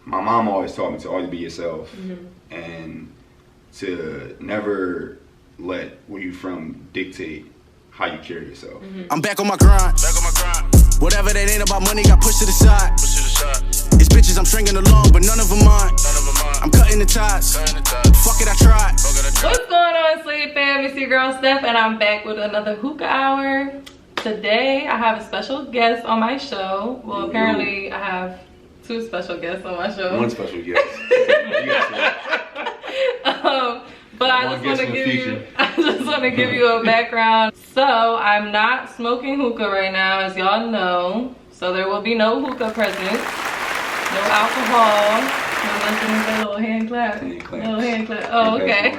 my mom always taught me to always be yourself and to never let where you from dictate how you carry yourself. I'm back on my grind. Whatever that ain't about money got pushed to the side. It's bitches I'm stringing along, but none of them mine. I'm cutting the ties. Fuck it, I tried. What's going on, Sleep fam? It's your girl Steph, and I'm back with another hookah hour. Today, I have a special guest on my show. Well, apparently, I have two special guests on my show. One special guest. But I just want to give you a background. So I'm not smoking hookah right now, as y'all know. So there will be no hookah present, no alcohol. No little hand clap. Little hand clap. Oh, okay.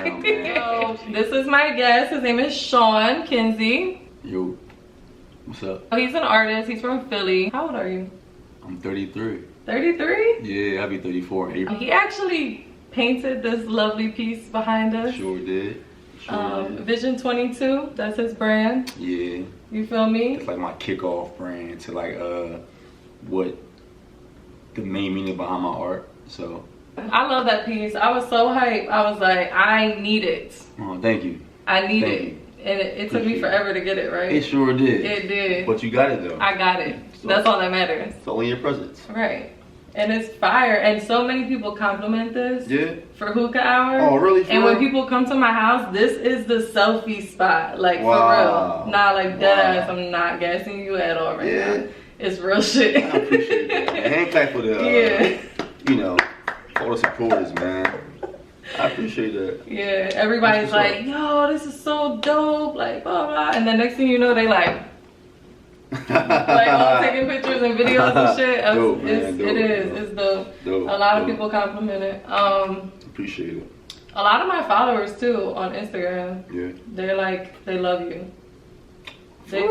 So this is my guest. His name is Sean Kinsey. Yo, what's up? Oh, he's an artist. He's from Philly. How old are you? I'm 33. 33? Yeah, I'll be 34 in April. He actually painted this lovely piece behind us. Sure did. Vision 22, that's his brand. Yeah. You feel me? It's like my kickoff brand to like what the main meaning behind my art. So I love that piece. I was so hyped. I was like, I need it. Oh, thank you. I need it. And it took me forever to get it, right? It sure did. It did. But you got it though. I got it. So that's all that matters. It's only your presence. Right. And it's fire. And so many people compliment this. Yeah. For hookah hour. Oh, really? And when people come to my house, this is the selfie spot. Like, for real. Nah, like, deadass. I'm not gassing you at all right now. It's real shit. I appreciate that. Hand clap for the, you know, all the supporters, man. I appreciate that. Yeah, everybody's like, yo, this is so dope, like, blah, blah. And the next thing you know, they like all taking pictures and videos and shit. Dope, man. It is. It's dope. A lot of people compliment it. Appreciate it. A lot of my followers, too, on Instagram, they're like, they love you. They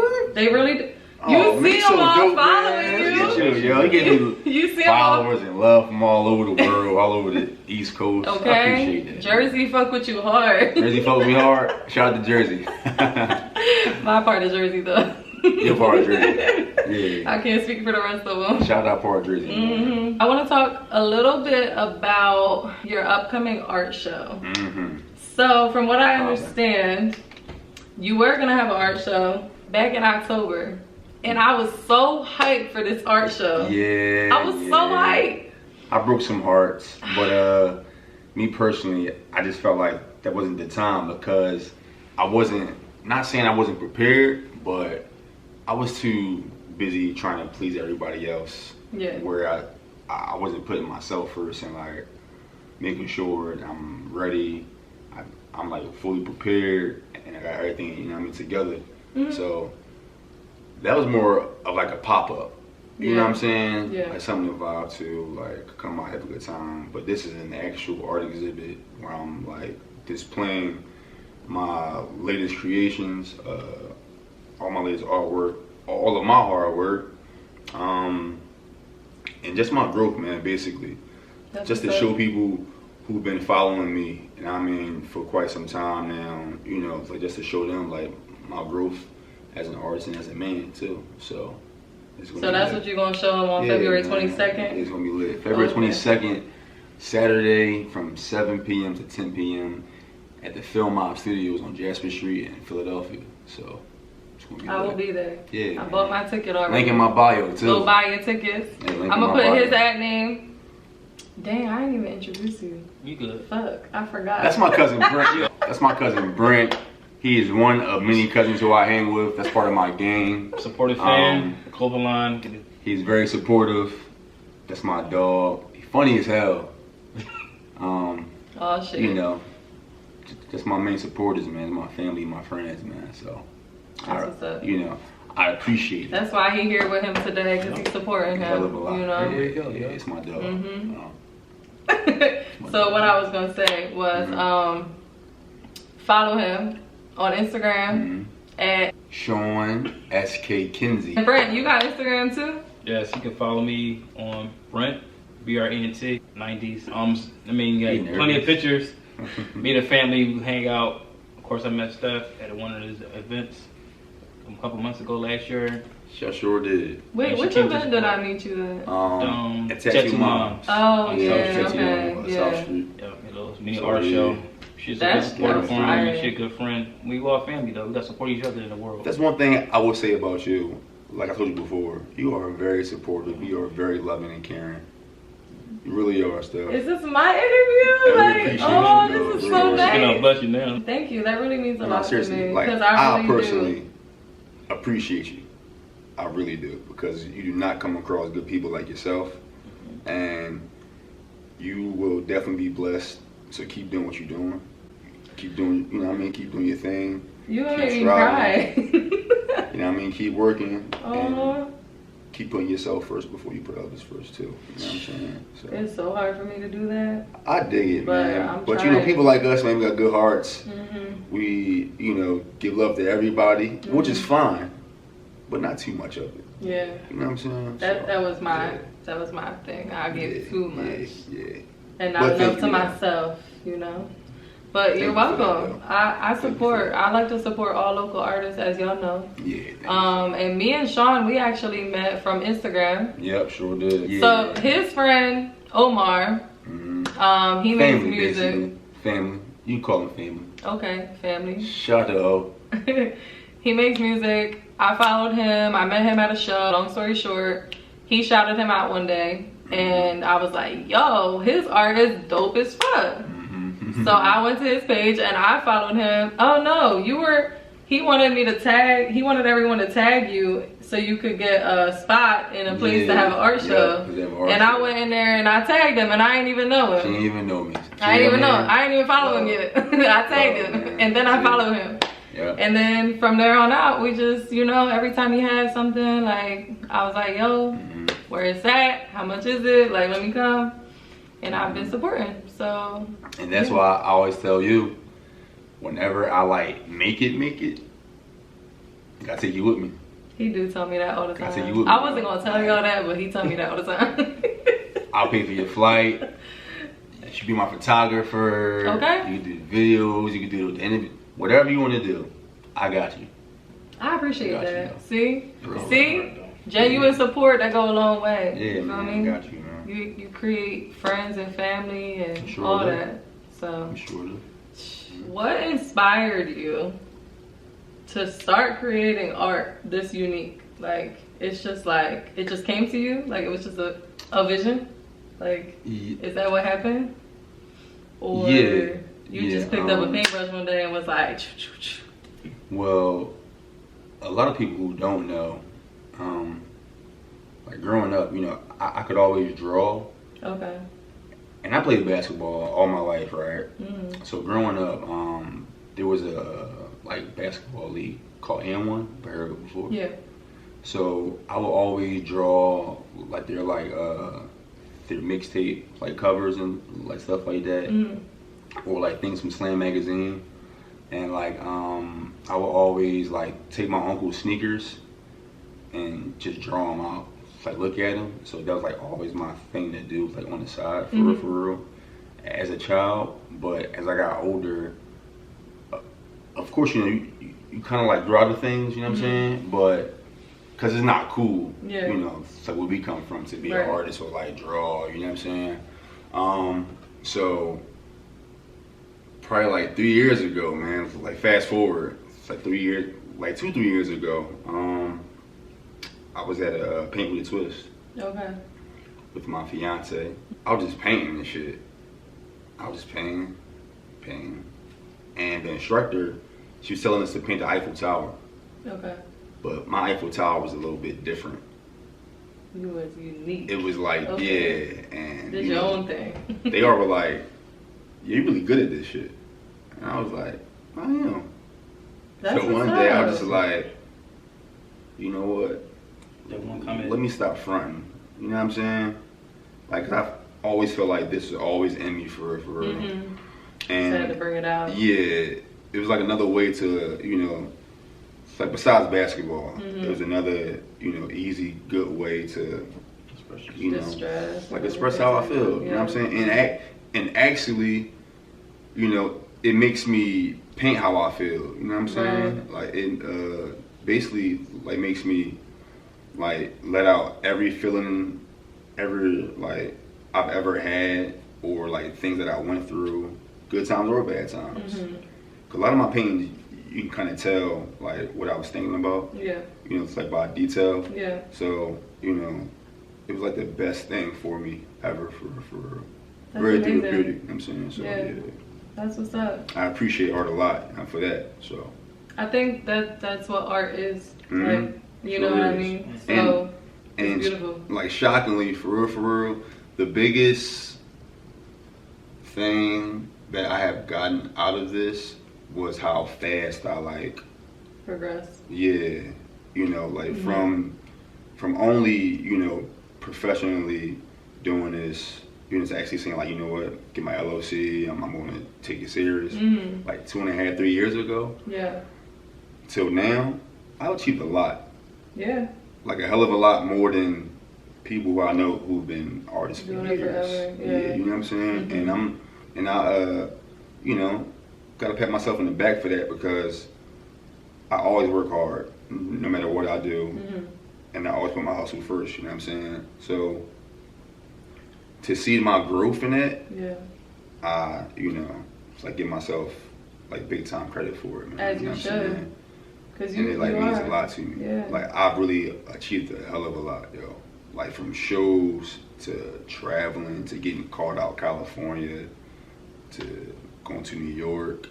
really do. You see them all following you. You see followers and love from all over the world, all over the East Coast. Okay. I appreciate that. Jersey fuck with you hard. Jersey fuck with me hard. Shout out to Jersey. My part of Jersey though. Your part of Jersey. Yeah. I can't speak for the rest of them. Shout out part of Jersey. I want to talk a little bit about your upcoming art show. So from what I understand, you were gonna have an art show back in October. And I was so hyped for this art show. Yeah. I was so hyped. I broke some hearts, but me personally, I just felt like that wasn't the time because I wasn't, not saying I wasn't prepared, but I was too busy trying to please everybody else. Yeah. Where I wasn't putting myself first and like making sure that I'm ready. I'm like fully prepared and I got everything, you know what I mean, together. So that was more of like a pop-up, you know what I'm saying? Yeah. Like something to vibe to, like come out, have a good time. But this is an actual art exhibit where I'm like displaying my latest creations, all my latest artwork, all of my hard work, and just my growth, man, basically. Just to show people who've been following me, and I mean for quite some time now, you know, like just to show them like my growth as an artist and as a man too. So it's gonna that's what you're gonna show them on February 22nd? It's gonna be lit. February 22nd, Saturday from 7 p.m. to 10 p.m. at the Film Mob Studios on Jasper Street in Philadelphia. So it's gonna be lit. I will be there. Yeah. I bought my ticket already. Link in my bio too. Go buy your tickets. Yeah, I'm gonna put his ad name. Dang, I didn't even introduce you. You good. Fuck, I forgot. That's my cousin Brent. That's my cousin Brent. He is one of many cousins who I hang with. That's part of my gang. Supportive fan, clothing line. He's very supportive. That's my dog. He's funny as hell. Oh shit. You know, just my main supporters, man. My family, my friends, man. So, That's what's up. You know, I appreciate it. That's why he's here with him today, because he's supporting him. You know. There you go. Yeah, it's my dog. So what I was gonna say was, follow him on Instagram at Sean SK Kinsey. And Brent, you got Instagram too? Yes, you can follow me on Brent, BRENT 90s. I mean, you got plenty of pictures. Me and the family hang out. Of course, I met Steph at one of his events a couple months ago last year. I sure did. Wait, which event did I meet you at? At Tattoo Moms. Oh, yeah, okay. Yeah. South Street. Yeah, a little mini art show. She's a good supporter for me. She's a good friend. We all family though. We got to support each other in the world. That's one thing I will say about you. Like I told you before, you are very supportive. You are very loving and caring. You really are, Steph. Is this my interview? Like, oh, this is so nice. Gonna bless you now. Thank you. That really means a lot to me. Like, because I personally appreciate you. I really do, because you do not come across good people like yourself, and you will definitely be blessed. So keep doing what you're doing. Keep doing, you know what I mean? Keep doing your thing. You gonna make me cry. You know what I mean? Keep working. And keep putting yourself first before you put others first too. You know what I'm saying? So, it's so hard for me to do that. I dig it, man. But trying. you know, people like us, man, we got good hearts. We, you know, give love to everybody, which is fine, but not too much of it. Yeah. You know what I'm saying? That was my thing. I give too much. Yeah. And not enough to myself, you know. But you're welcome. I support. I like to support all local artists, as y'all know. Yeah. And me and Sean, we actually met from Instagram. Yep, sure did. Yeah. So his friend Omar, he makes music. Basically. Family. You call him family. Okay, family. Shout out. He makes music. I followed him. I met him at a show. Long story short, he shouted him out one day, and I was like, "Yo, his art is dope as fuck." So I went to his page and I followed him. Oh no, he wanted me to tag, he wanted everyone to tag you so you could get a spot in a place to have an art show. And I went in there and I tagged him, and I ain't even know him. She didn't even know me. I didn't even know him. I didn't even follow him yet. I tagged him and then I followed him. Yeah. And then from there on out, we just, you know, every time he had something, like, I was like, yo, where it's at? How much is it? Like, let me come. And I've been supporting, so. And that's why I always tell you, whenever I like make it, I gotta take you with me. He do tell me that all the time. Take you with me. I wasn't gonna tell y'all that, but he told me that all the time. I'll pay for your flight. You should be my photographer. Okay. You can do videos, you can do the interview, whatever you want to do. I got you. I appreciate that. See? Genuine support, that go a long way. Yeah, you know man, what I mean? I got you, man. You create friends and family and all that. So, what inspired you to start creating art this unique? Like, it's just like, it just came to you? Like, it was just a vision? Like, is that what happened? Or you just picked up a paintbrush one day and was like, Well, a lot of people who don't know, like growing up, you know, I could always draw. Okay. And I played basketball all my life, right? So growing up, there was a like basketball league called N1. I've heard of it before. Yeah. So I would always draw like their mixtape like covers and like stuff like that, or like things from Slam magazine, and like I would always like take my uncle's sneakers and just draw them out. Like look at them. So that was like always my thing to do, like on the side, for real, as a child. But as I got older, of course, you know, you kind of like draw the things, you know what I'm saying? But because it's not cool, you know, it's like where we come from to be an artist or like draw, you know what I'm saying? So probably like 3 years ago, man, like fast forward, it's like 3 years, like 2-3 years ago, I was at a Paint with a Twist. Okay. With my fiance. I was just painting and shit. I was just painting. And the instructor, she was telling us to paint the Eiffel Tower. Okay. But my Eiffel Tower was a little bit different. It was unique. It was like, yeah, and did your own thing. They all were like, yeah, you're really good at this shit. And I was like, I am. So one day I was just like, you know what? Let me stop fronting. You know what I'm saying? Like, 'cause I've always felt like this was always in me for real. And had to bring it out. Yeah, it was like another way to, you know, like besides basketball, it was another, you know, easy, good way to, you know, like express how I feel. You know what I'm saying? And actually, you know, it makes me paint how I feel. You know what I'm saying? Like it basically like makes me like let out every feeling like I've ever had, or like things that I went through, good times or bad times. Cause a lot of my paintings, you can kind of tell like what I was thinking about. Yeah. You know, it's like by detail. Yeah. So, you know, it was like the best thing for me ever for That's very amazing. therapeutic. You know what I'm saying? So Yeah. That's what's up. I appreciate art a lot for that. So I think that's what art is. Mhm. Like, you Sure know what I is. mean? So and it's beautiful. like shockingly, for real, the biggest thing that I have gotten out of this was how fast I like Progress. yeah, you know, like from only, you know, professionally doing this, you know, to actually saying like, you know what, get my LOC, I'm gonna take it serious. Like 2.5, 3 years ago Yeah. till now, I achieved a lot. Yeah. Like a hell of a lot more than people who I know who've been artists for Doing it years. forever, yeah. You know what I'm saying? And I you know, gotta pat myself on the back for that, because I always work hard, no matter what I do, and I always put my hustle first. You know what I'm saying? So to see my growth in that, Yeah. you know, it's like give myself like big time credit for it, man. As you know what I'm should. saying? Cause And you, it like you means are. a lot to me. Yeah. Like I've really achieved a hell of a lot, yo. Like from shows to traveling to getting called out California to going to New York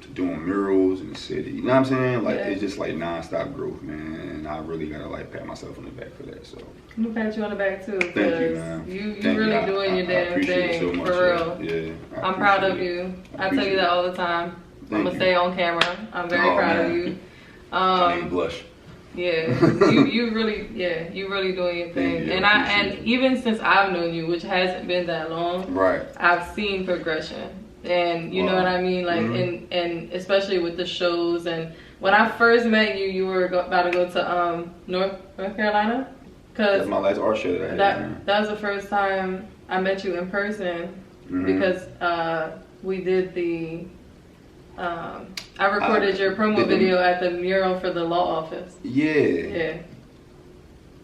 to doing murals in the city. You know what I'm saying? Like it's just like nonstop growth, man. And I really gotta like pat myself on the back for that. So I'm gonna pat you on the back too. thank you, man. You Thank really you. doing your I damn appreciate it thing so much, for real. Yeah. I'm proud of appreciate it. you. I tell appreciate you that it. all the time. I'm Thank gonna you. stay on camera. I'm very Oh, proud of man. you. I didn't blush. Yeah, you really doing your thing. Yeah, and appreciate it. Even since I've known you, which hasn't been that long, Right. I've seen progression. And you know what I mean? Like, and especially with the shows. And when I first met you, you were about to go to North Carolina. That's Cause my last art show that I had, man. that was the first time I met you in person, because we did the I recorded your promo video at the mural for the law office. Yeah.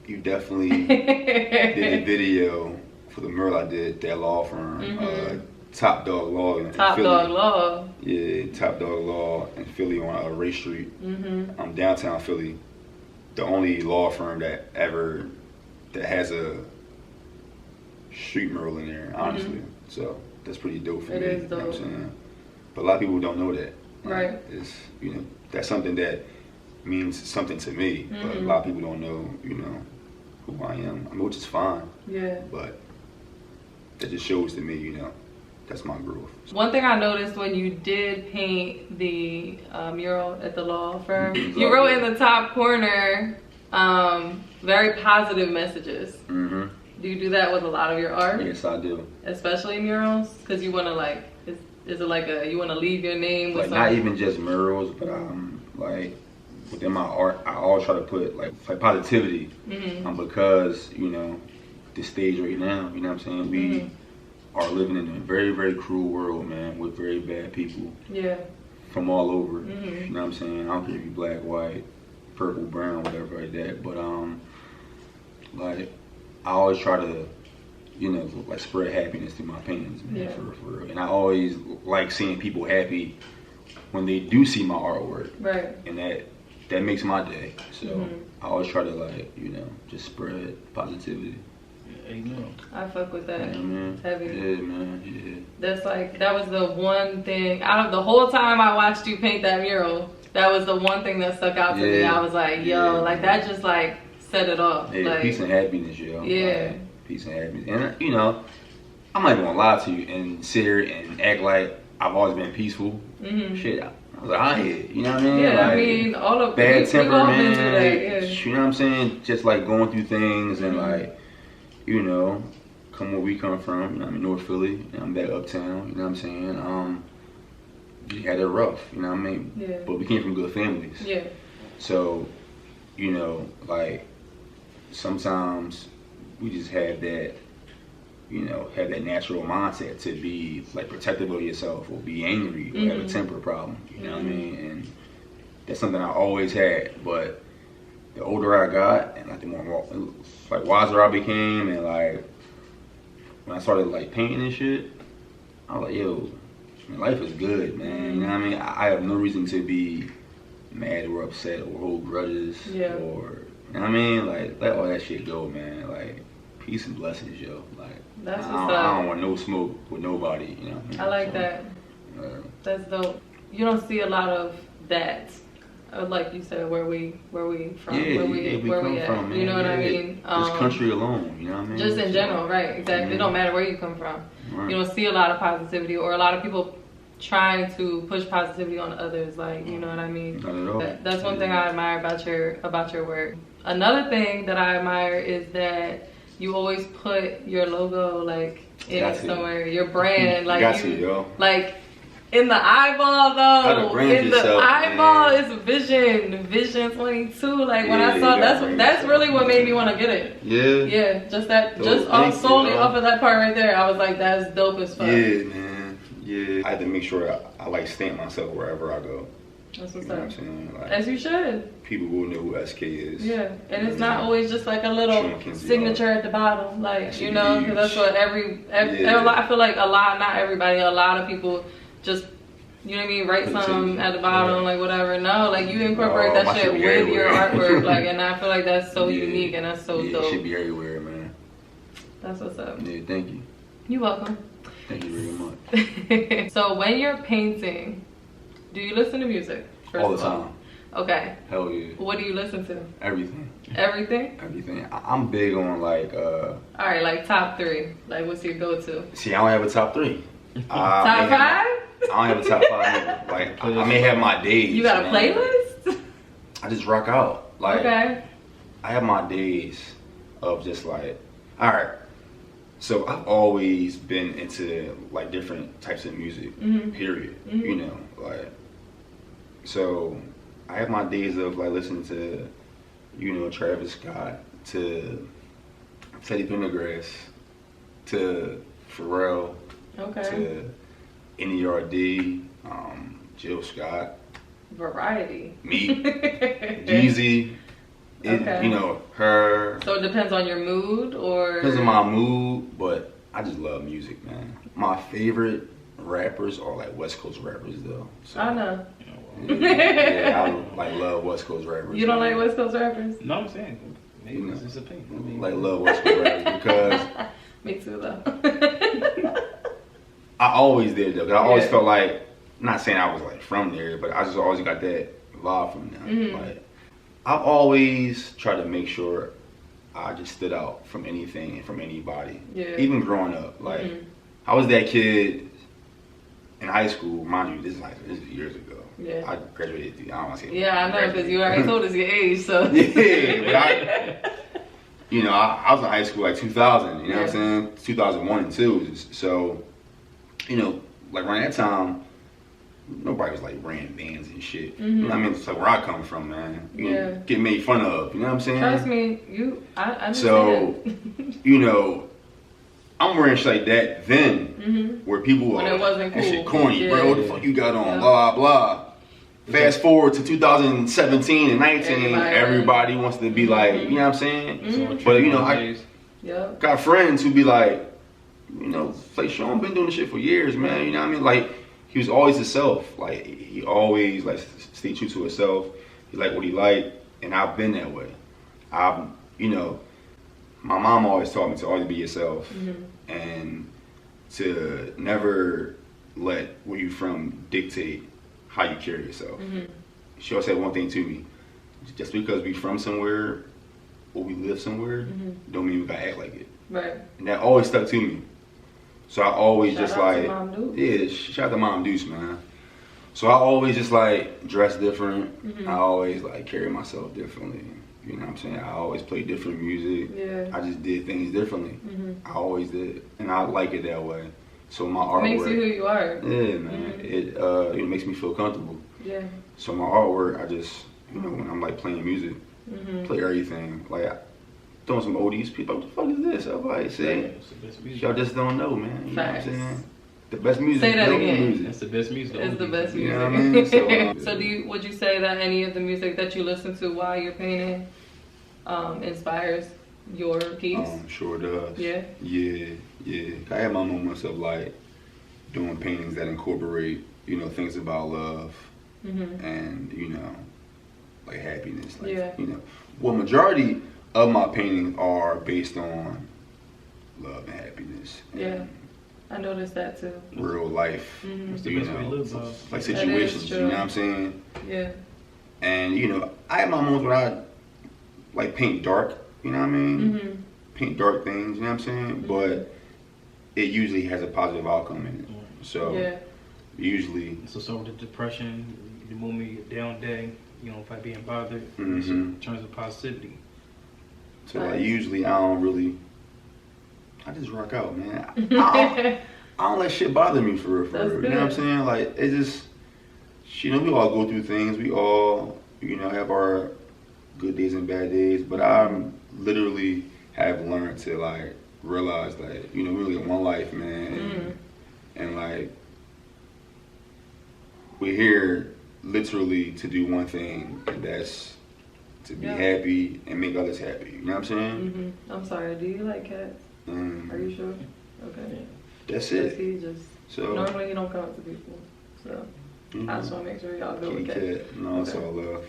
You definitely did a video for the mural I did, that law firm, Top Dog Law in Top Philly. Dog Law. Yeah, Top Dog Law in Philly on Ray Street. I'm downtown Philly. The only law firm that has a street mural in there, honestly. So that's pretty dope for It me. is You know what I'm dope. saying? But a lot of people don't know that. Right. It's, you know, that's something that means something to me. But a lot of people don't know, you know, who I am. I mean, which is fine. Yeah. But that just shows to me, you know, that's my growth. One thing I noticed when you did paint the mural at the law firm, you wrote in the top corner very positive messages. Do you do that with a lot of your art? Yes, I do. Especially murals? Because you want to like, is it like you want to leave your name with Like not even just murals, but like within my art, I always try to put like positivity. Because, you know, this stage right now, you know what I'm saying? We are living in a very, very cruel world, man, with very bad people. Yeah. From all over. You know what I'm saying? I don't care if you black, white, purple, brown, whatever like that. But like I always try to, you know, like spread happiness through my paintings, man, for real. And I always like seeing people happy when they do see my artwork. Right. And that makes my day. So I always try to like, you know, just spread positivity. Amen. I fuck with that. Yeah, man. Heavy. Yeah, man. Yeah. That's like, that was the one thing out of the whole time I watched you paint that mural. That was the one thing that stuck out to me. I was like, yo, like that just like set it off. Yeah, like, peace and happiness, yo. Yeah. Like, peace and happiness. And you know, I'm not even gonna lie to you and sit here and act like I've always been peaceful. Shit, I was like, I hit, you know what I mean? Yeah, like, I mean, all of bad temper, all been man. through that, yeah. You know what I'm saying? Just like going through things and like, you know, come where we come from. You know, I'm in North Philly and I'm back uptown. You know what I'm saying? We had it rough. You know what I mean? Yeah. But we came from good families. Yeah. So, you know, like sometimes we just have that, you know, have that natural mindset to be like protective of yourself or be angry or have a temper problem. You know what I mean? And that's something I always had. But the older I got, and like the more like wiser I became, and like when I started like painting and shit, I was like, yo, man, life is good, man. You know what I mean? I have no reason to be mad or upset or hold grudges or, you know what I mean? Like, let all that shit go, man. Like, peace and blessings, yo. Like, that's I don't want no smoke with nobody, you know what I mean? I like that. That's dope. You don't see a lot of that. Like you said, where we from, where we at, from, man. You know what I mean? This country alone, you know what I mean? Just in general, right? Exactly. It don't matter where you come from. Right. You don't see a lot of positivity, or a lot of people trying to push positivity on others. Like, you know what I mean? Not at all. That's one thing I admire about your work. Another thing that I admire is that you always put your logo like in it somewhere, your brand, like like. In the eyeball though, in the eyeball is Vision 22. Like when I saw that's really what made me want to get it. Yeah, just that, just solely off of that part right there. I was like, that's dope as fuck. Yeah, man. Yeah, I had to make sure I like stamp myself wherever I go. That's what's you know up. What I'm saying? Like, as you should. People will know who SK is. Yeah, and it's not always just like a little signature at the bottom, like you know, because that's what I feel like not everybody, a lot of people. Just, you know what I mean, write something at the bottom, like whatever. No, like you incorporate that shit with your artwork, like, and I feel like that's so unique and that's so dope. It should be everywhere, man. That's what's up. Yeah, thank you. You're welcome. Thank you very much. So when you're painting, do you listen to music? All the time. Okay. Hell yeah. What do you listen to? Everything. Everything? Everything. I'm big on like Alright, like top 3. Like what's your go-to? See, I don't have a top 3. Top 5? I don't have a top 5 either. Like I may have my days. You got a playlist? I just rock out. Like okay. I have my days of just like, alright. So I've always been into like different types of music, period. You know, like so I have my days of like listening to, you know, Travis Scott, to Teddy Pendergrass, to Pharrell, to NERD, Jill Scott, variety, me, Jeezy, you know, her. So it depends on your mood, or depends on my mood, but I just love music, man. My favorite rappers are like West Coast rappers, though. So, I know. Yeah, I like love West Coast rappers. You don't like West Coast rappers? No, I'm saying maybe it's just a opinion. I mean, like love West Coast rappers because me too, though. I always did though. Cause I always felt like, not saying I was like from there, but I just always got that vibe from them. Like I've always tried to make sure I just stood out from anything and from anybody. Yeah. Even growing up, like I was that kid in high school. Mind you, this is years ago. Yeah. I graduated. I don't want to say. Yeah, I know, because you already told us your age, so. Yeah, but I was in high school like 2000. You know what I'm saying? 2001 and 2. So, you know, like around that time, nobody was like running bands and shit. You know what I mean? It's like where I come from, man. You know, get made fun of. You know what I'm saying? Trust me, I understand. So, you know, I'm wearing shit like that then, where people when it wasn't cool. That shit corny, bro. What the fuck you got on? Blah, blah. Fast forward to 2017 and 19, everybody wants to be like, you know what I'm saying? But, you know, I got friends who be like, you know, like Sean been doing this shit for years, man. You know what I mean? Like, he was always himself. Like, he always, like, stayed true to himself. He liked what he liked, and I've been that way. You know, my mom always taught me to always be yourself and to never let where you from dictate how you carry yourself. She always said one thing to me: just because we from somewhere or we live somewhere, don't mean we gotta act like it. Right. And that always stuck to me. So I always shout out to Mom Deuce, man. So I always just like dress different. I always like carry myself differently. You know what I'm saying? I always play different music. Yeah. I just did things differently. I always did, and I like it that way. So my artwork makes you who you are. Yeah, man. It makes me feel comfortable. Yeah. So my artwork, I just, you know, when I'm like playing music, play everything. Like throwing some oldies, people, what the fuck is this? Everybody say, y'all just don't know, man. You know what I'm saying? The best music. Say that again. Music. It's the best music. It's the best music. You know what I mean? So would you say that any of the music that you listen to while you're painting inspires your piece? Sure does. Yeah. Yeah. I have my moments of like doing paintings that incorporate, you know, things about love and, you know, like happiness. Like, you know, well, majority of my paintings are based on love and happiness. And I noticed that too. Real life, you know, like That situations, is you true. know what I'm saying? Yeah. And, you know, I have my moments where I like paint dark, you know what I mean? Paint dark things, you know what I'm saying? But it usually has a positive outcome in it. So usually. So with the depression, the moment you're down day, you know, if I being bothered, Mm-hmm. it turns to positivity. So like usually I just rock out, man. I don't let shit bother me for real. You know what I'm saying? Like it just, you know, we all go through things. We all, you know, have our good days and bad days. But I literally have learned to like realize that, you know, we only got one life, man, and like we're here literally to do one thing, and that's to be happy and make others happy. You know what I'm saying? I'm sorry. Do you like cats? Are you sure? Okay. That's it. He just normally you don't come up to people, so I just want to make sure y'all good with cats. No, it's all love.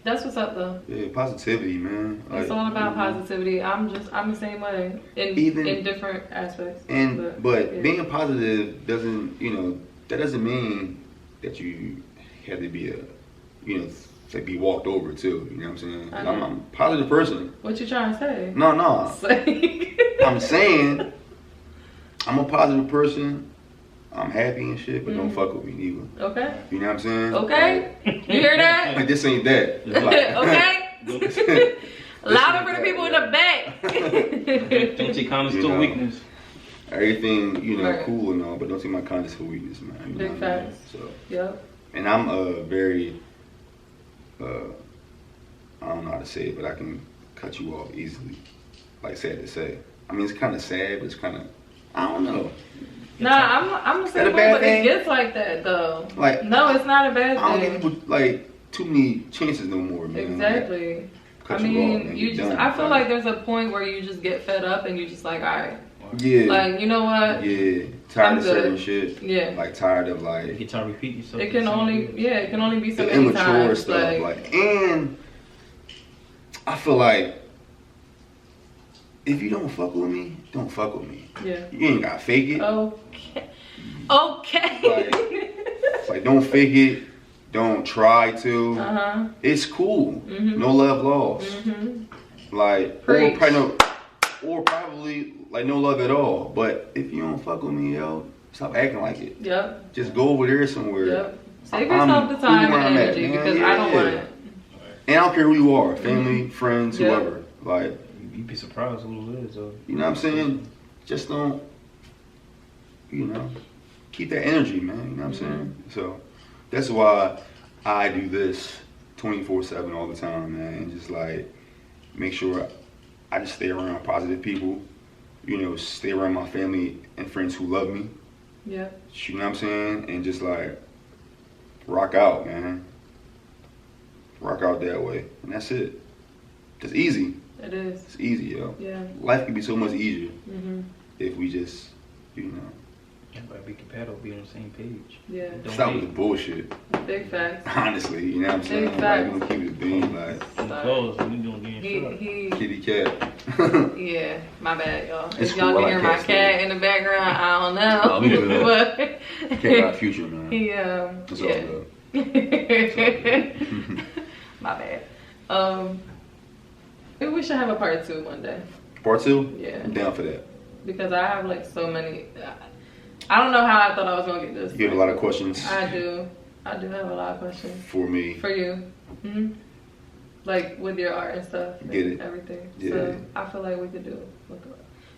That's what's up though. Yeah, positivity, man. It's like, all about positivity. I'm the same way in different aspects. But being positive doesn't, you know, that doesn't mean that you have to be to be walked over too. You know what I'm saying? I'm a positive person. What you trying to say? No. I'm saying I'm a positive person. I'm happy and shit, but don't fuck with me neither. Okay. You know what I'm saying? Okay. You hear that? Like this ain't that. Like, okay. Louder for the people in the back. Don't take kindness to weakness. Everything, you know, cool and all, but don't take my kindness for weakness, man. You Big facts. So, and I'm very, I don't know how to say it, but I can cut you off easily. Like sad to say. I mean, it's kind of sad, but it's kind of, I don't know. Nah, I'm the same way, but it gets like that though. Like, no, it's not a bad thing. I don't give people like too many chances no more, man. Exactly. Like, I mean, you just, I feel like there's a point where you just get fed up and you just like, all right. Yeah. Like, you know what? Yeah. Tired of certain shit. Yeah. Like tired of like. You can't repeat yourself. It can only be so many immature times. Stuff. Like, and I feel like if you don't fuck with me, don't fuck with me. Yeah. You ain't gotta fake it. Okay. Like don't fake it. Don't try to. It's cool. No love lost. Like or probably like no love at all. But if you don't fuck with me, yo, stop acting like it. Yep. Just go over there somewhere. Yep. Save yourself the time and energy because I don't want it. And I don't care who you are, family, friends, whoever. Like you'd be surprised who it is. Though. You know what I'm saying? Just don't. You know, keep that energy, man. You know what I'm saying? So that's why I do this 24/7 all the time, man. And just like make sure I just stay around positive people. You know, stay around my family and friends who love me. Yeah. You know what I'm saying? And just like rock out, man. Rock out that way, and that's it. It's easy. It is. It's easy, yo. Yeah. Life could be so much easier if we just, you know. Everybody be compatible, be on the same page. Yeah. Stop with the bullshit. Big facts. Honestly, you know what I'm saying? Big facts. Like, we keep it being like. Kitty cat. Yeah, my bad, y'all. It's if y'all cool, can hear my cat in the background, I don't know. Oh, we good. But Cat got future, man. It's all good. My bad. Maybe we should have a part 2 one day. Part 2? Yeah. I'm down for that. Because I have like so many. I don't know how I thought I was gonna get this. You have a lot of questions. I do have a lot of questions. For me. For you. Like with your art and stuff. Get it. Everything. Yeah. So I feel like we could do.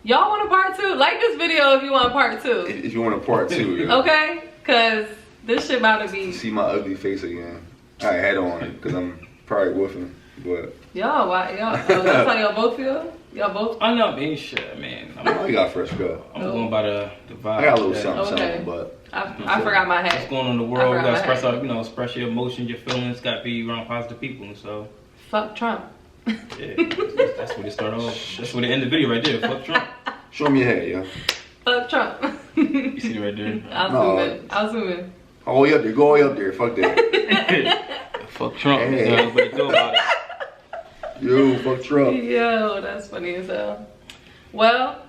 Y'all want a part 2? Like this video if you want part 2. If you want a part 2, yeah. Okay? Cause this shit about to be. See my ugly face again. I had on it because I'm probably woofing, but. Y'all, why? That's how y'all both feel? Y'all both? I know, man. Shit, man. I got fresh cut. I'm going by the vibe. I got a little something, but. I forgot my hat. What's going on in the world? You gotta express your emotions, your feelings. Got to be around positive people, and so. Fuck Trump. Yeah, that's where it started off. That's where it ended the video right there. Fuck Trump. Show me your head, yo. Fuck Trump. You see it right there? I'll zoom in. All the way up there. Go all the way up there. Fuck that. Fuck Trump. Hey. Nobody know about it. Yo, fuck Trump. Yo, that's funny as hell. Well,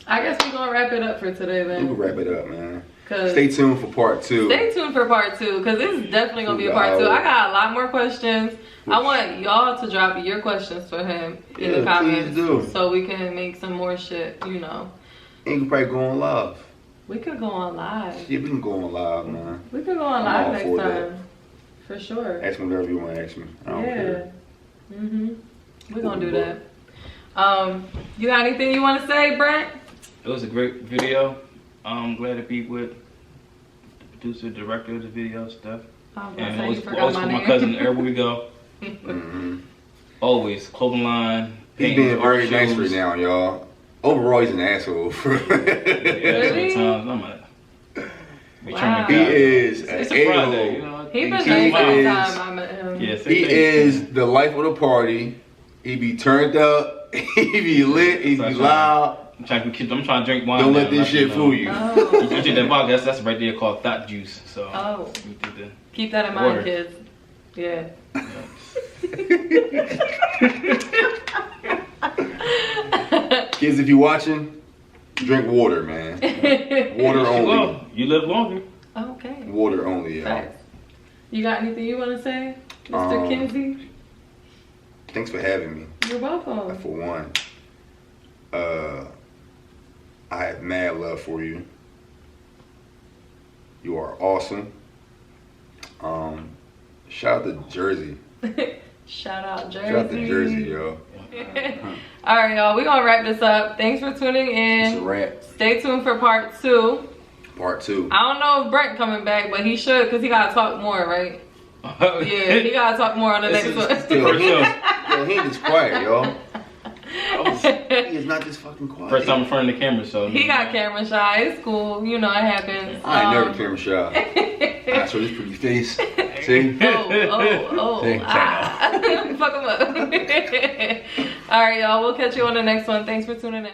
I guess we're gonna wrap it up for today We then. can wrap it up, man. Stay tuned for part 2. Stay tuned for part 2 because this is definitely gonna be a part 2. I got a lot more questions. I want y'all to drop your questions for him in the comments, please do. so we can make some more shit. You know, And you can probably go on live. we could go on live. Yeah, we can go on live, man. We could go on I'm all live for next that. time, for sure. Ask me whatever you want to ask me. I don't care. We're gonna do that. You got anything you want to say, Brent? It was a great video. I'm glad to be with the producer, director of the video, Steph. And always with my cousin everywhere we go. Always clothing line. He's being very nice right now, y'all. Overall, he's an asshole. Really? Sometimes I'm like, Wow. He is It's an a Friday, you a-hole. know. He been He nice all the is- time I met him. Yeah, same He thing. is the life of the party. He be turned up. He be lit. He be loud. I'm trying to drink wine. Don't now, let this shit fool you. Oh. You drink that vodka, that's right there called thought juice. So Oh. you did the Keep that in Water. mind, kids. Yeah. Kids, if you watching, drink water, man. Water only. Well, you live longer. Okay. Water only, y'all. Facts. You got anything you want to say, Mr. Kinsey? Thanks for having me. You're welcome. For one, I have mad love for you. You are awesome. Shout out to Jersey. Shout out Jersey. Shout out to Jersey, yo. All right, y'all. We're going to wrap this up. Thanks for tuning It's a in. wrap. Stay tuned for part 2. Part 2. I don't know if Brent coming back, but he should because he got to talk more, right? Yeah, he got to talk more on the next one. Still, he ain't this quiet, y'all. He is not this fucking quiet. First time in front of the camera, so He got camera shy. It's cool. You know, it happens. I ain't never camera shy. I show this pretty face. See? Oh. Hey, Fuck him up. All right, y'all. We'll catch you on the next one. Thanks for tuning in.